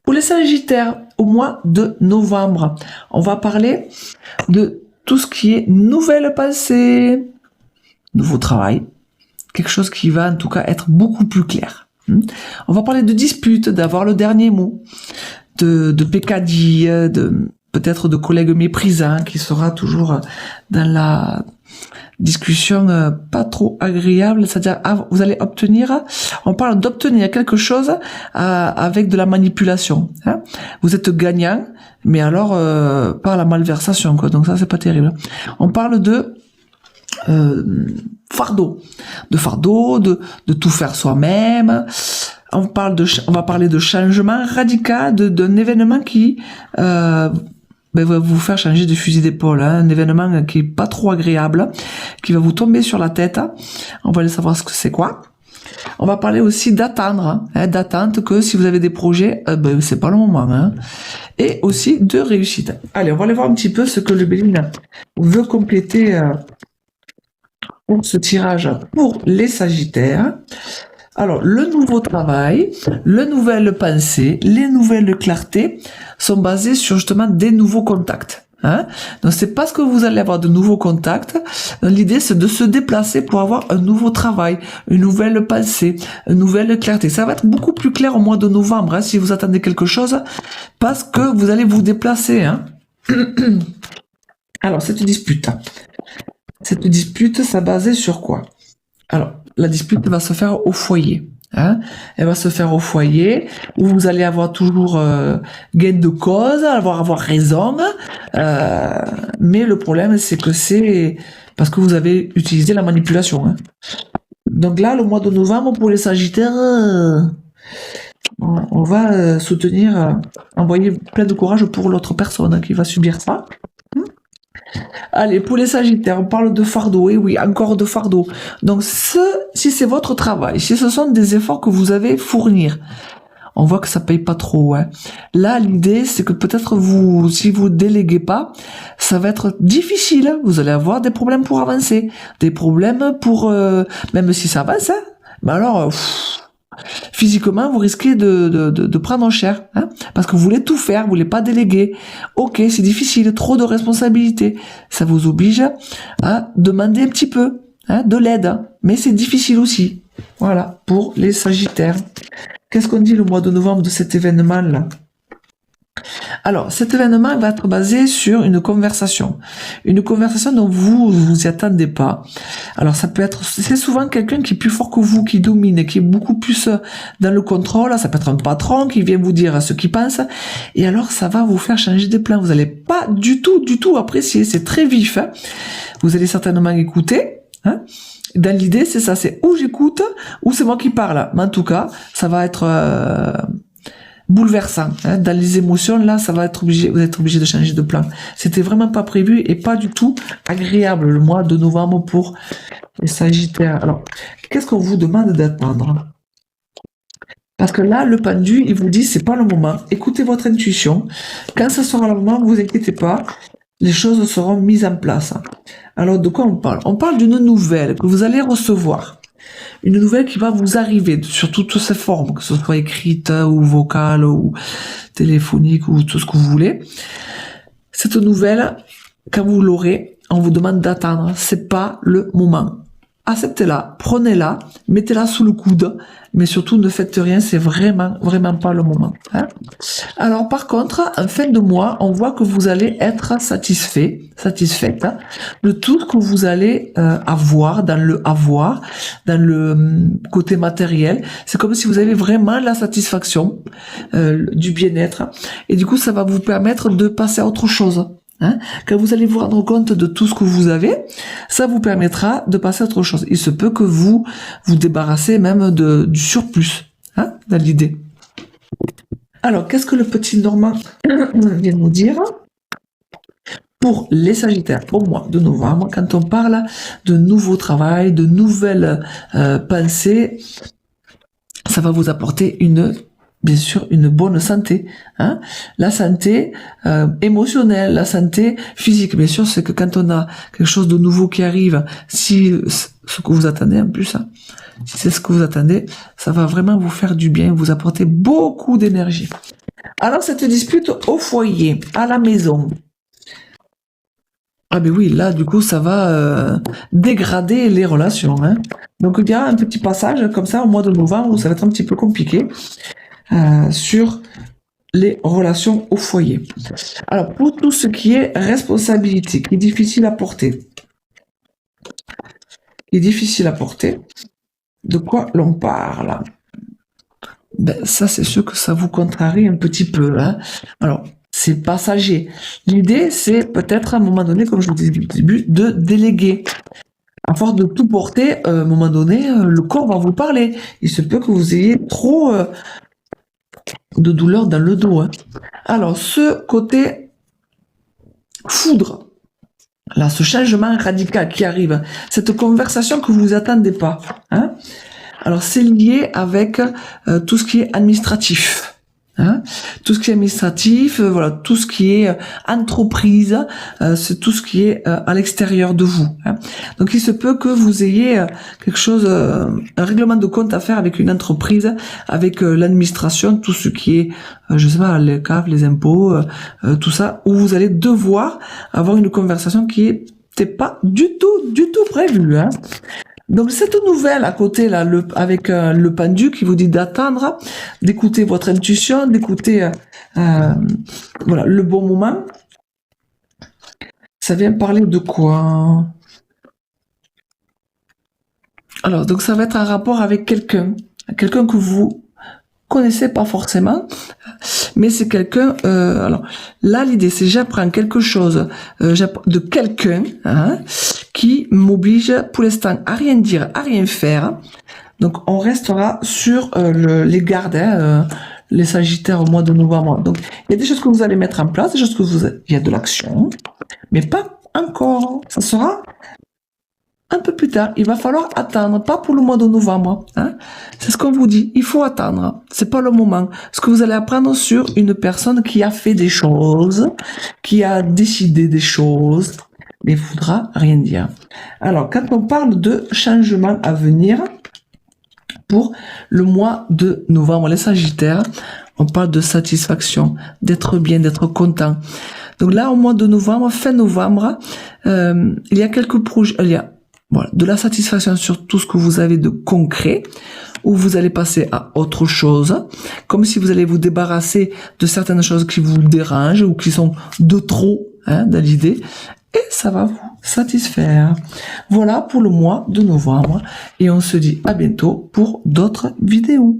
Pour les Sagittaires, au mois de novembre, on va parler de tout ce qui est nouvelle pensée, nouveau travail, quelque chose qui va en tout cas être beaucoup plus clair. On va parler de disputes, d'avoir le dernier mot, de pécadilles, peut-être de collègues méprisants qui sera toujours dans la discussion pas trop agréable, c'est-à-dire vous allez obtenir, on parle d'obtenir quelque chose avec de la manipulation. Vous êtes gagnant, mais alors par la malversation, quoi. Donc ça c'est pas terrible. On parle de fardeau, de tout faire soi-même. On va parler de changement radical, d'un événement qui va vous faire changer de fusil d'épaule, un événement qui est pas trop agréable, qui va vous tomber sur la tête. On va aller savoir ce que c'est quoi. On va parler aussi d'attendre, d'attente, que si vous avez des projets, c'est pas le moment. Et aussi de réussite. Allez, on va aller voir un petit peu ce que le Béline veut compléter pour ce tirage pour les Sagittaires. Alors, le nouveau travail, le nouvelle pensée, les nouvelles clartés sont basées sur justement des nouveaux contacts. Donc, c'est parce que vous allez avoir de nouveaux contacts. L'idée, c'est de se déplacer pour avoir un nouveau travail, une nouvelle pensée, une nouvelle clarté. Ça va être beaucoup plus clair au mois de novembre, si vous attendez quelque chose, parce que vous allez vous déplacer. Alors, cette dispute, ça basée sur quoi? Alors, la dispute va se faire au foyer. Elle va se faire au foyer où vous allez avoir toujours gain de cause, avoir raison. Mais le problème, c'est que c'est parce que vous avez utilisé la manipulation. Donc là, le mois de novembre, pour les Sagittaires, on va soutenir, envoyer plein de courage pour l'autre personne qui va subir ça. Allez, pour les Sagittaires, on parle de fardeau. Et oui, encore de fardeau. Donc, si c'est votre travail, si ce sont des efforts que vous avez fournir, on voit que ça paye pas trop. Là, l'idée, c'est que peut-être si vous déléguez pas, ça va être difficile. Vous allez avoir des problèmes pour avancer, des problèmes pour, même si ça avance. Mais alors, physiquement, vous risquez de prendre cher, parce que vous voulez tout faire, vous voulez pas déléguer. Ok, c'est difficile, trop de responsabilités. Ça vous oblige à demander un petit peu, de l'aide, mais c'est difficile aussi. Voilà, pour les Sagittaires. Qu'est-ce qu'on dit le mois de novembre de cet événement-là? Alors, cet événement va être basé sur une conversation dont vous y attendez pas. Alors, c'est souvent quelqu'un qui est plus fort que vous, qui domine, qui est beaucoup plus dans le contrôle. Ça peut être un patron qui vient vous dire ce qu'il pense. Et alors, ça va vous faire changer des plans. Vous n'allez pas du tout apprécier. C'est très vif. Vous allez certainement écouter. Dans l'idée, c'est ça. C'est ou j'écoute, ou c'est moi qui parle. Mais en tout cas, ça va être bouleversant. Dans les émotions, là, vous êtes obligé de changer de plan. C'était vraiment pas prévu et pas du tout agréable le mois de novembre pour les Sagittaires. Alors, qu'est-ce qu'on vous demande d'attendre? Parce que là, le pendu, il vous dit, c'est pas le moment. Écoutez votre intuition. Quand ça sera le moment, vous inquiétez pas. Les choses seront mises en place. Alors, de quoi on parle? On parle d'une nouvelle que vous allez recevoir. Une nouvelle qui va vous arriver sur toutes ces formes, que ce soit écrite ou vocale ou téléphonique ou tout ce que vous voulez. Cette nouvelle, quand vous l'aurez, on vous demande d'attendre. C'est pas le moment. Acceptez-la, prenez-la, mettez-la sous le coude, mais surtout ne faites rien, c'est vraiment pas le moment. Alors par contre, en fin de mois, on voit que vous allez être satisfaite de tout ce que vous allez avoir dans le côté matériel. C'est comme si vous avez vraiment la satisfaction du bien-être, et du coup ça va vous permettre de passer à autre chose. Quand vous allez vous rendre compte de tout ce que vous avez, ça vous permettra de passer à autre chose. Il se peut que vous débarrassez même du surplus, dans l'idée. Alors, qu'est-ce que le petit Normand vient nous dire pour les Sagittaires au mois de novembre, quand on parle de nouveau travail, de nouvelles pensées, ça va vous apporter une bien sûr une bonne santé, hein. La santé émotionnelle, la santé physique, bien sûr, c'est que quand on a quelque chose de nouveau qui arrive, si ce que vous attendez en plus, hein, si c'est ce que vous attendez, ça va vraiment vous faire du bien, vous apporter beaucoup d'énergie. Alors cette dispute au foyer, à la maison, ah ben oui, là du coup ça va dégrader les relations, hein. Donc il y a un petit passage comme ça au mois de novembre où ça va être un petit peu compliqué sur les relations au foyer. Alors pour tout ce qui est responsabilité, qui est difficile à porter, de quoi l'on parle? Ben ça c'est sûr que ça vous contrarie un petit peu, hein. Alors c'est passager. L'idée, c'est peut-être à un moment donné, comme je vous disais au début, de déléguer. À force de tout porter, à un moment donné, le corps va vous parler. Il se peut que vous ayez trop de douleur dans le dos, hein. Alors, ce côté foudre, là, ce changement radical qui arrive, cette conversation que vous ne vous attendez pas, hein. Alors, c'est lié avec tout ce qui est administratif. Hein, tout ce qui est administratif, voilà, tout ce qui est entreprise, c'est tout ce qui est à l'extérieur de vous. Hein. Donc il se peut que vous ayez quelque chose, un règlement de compte à faire avec une entreprise, avec l'administration, tout ce qui est, je sais pas, les CAF, les impôts, tout ça, où vous allez devoir avoir une conversation qui n'était pas du tout prévue. Hein. Donc cette nouvelle à côté là, avec le pendu qui vous dit d'attendre, d'écouter votre intuition, d'écouter voilà le bon moment. Ça vient parler de quoi? Alors donc ça va être un rapport avec quelqu'un que vous connaissez pas forcément, mais c'est quelqu'un. Alors là l'idée c'est j'apprends quelque chose de quelqu'un. Hein, qui m'oblige pour l'instant à rien dire, à rien faire. Donc on restera sur les gardes, hein, les sagittaires au mois de novembre. Donc il y a des choses que vous allez mettre en place, des choses que il y a de l'action, mais pas encore. Ça sera un peu plus tard. Il va falloir attendre, pas pour le mois de novembre. Hein. C'est ce qu'on vous dit. Il faut attendre. C'est pas le moment. Ce que vous allez apprendre sur une personne qui a fait des choses, qui a décidé des choses, mais il ne faudra rien dire. Alors, quand on parle de changement à venir pour le mois de novembre, les Sagittaires, on parle de satisfaction, d'être bien, d'être content. Donc là, au mois de novembre, fin novembre, il y a quelques projets, il y a voilà, de la satisfaction sur tout ce que vous avez de concret, où vous allez passer à autre chose, comme si vous allez vous débarrasser de certaines choses qui vous dérangent ou qui sont de trop, hein, dans l'idée, et ça va vous satisfaire. Voilà pour le mois de novembre, et on se dit à bientôt pour d'autres vidéos.